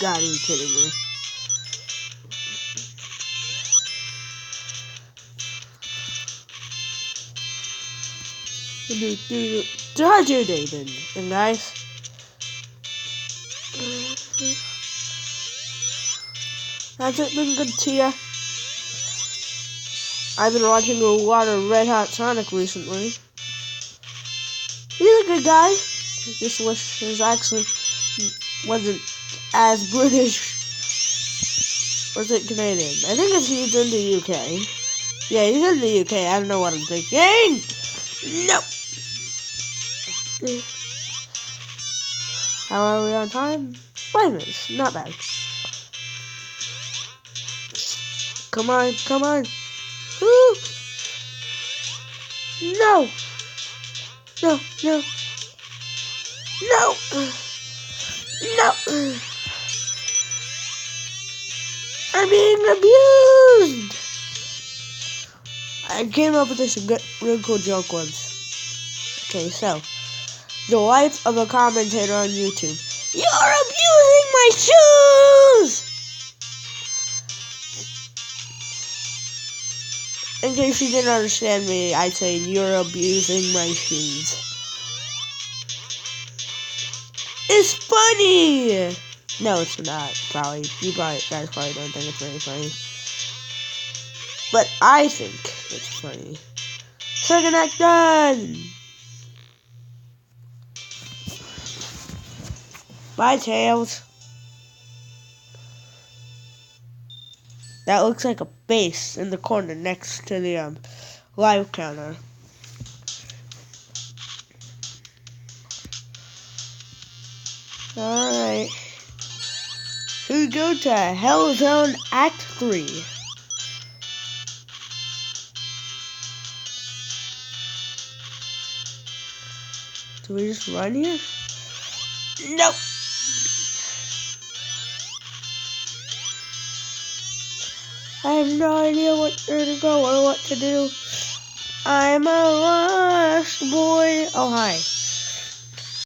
gotta be kidding me. Try to do then, and guys. Has it been good to you? I've been watching a lot of Red Hot Sonic recently. He's a good guy. Just wish his accent wasn't as British. Or is it Canadian? I think he's in the UK. Yeah, he's in the UK. I don't know what I'm thinking. No. How are we on time? 5 minutes. Not bad. Come on, come on. Woo. No. No, no. No. No. I'm being abused. I came up with this real cool joke once. Okay, so. The wife of a commentator on YouTube. You're abusing my shoes! In case you didn't understand me, I'd say you're abusing my shoes. It's funny! No, it's not, probably. You guys probably don't think it's very funny. But I think it's funny. Second act done! Bye, Tails. That looks like a base in the corner next to the live counter. Alright. Here we go to Hell Zone Act 3. Do we just run here? Nope. I have no idea where to go or what to do. I'm a lost boy. Oh, hi.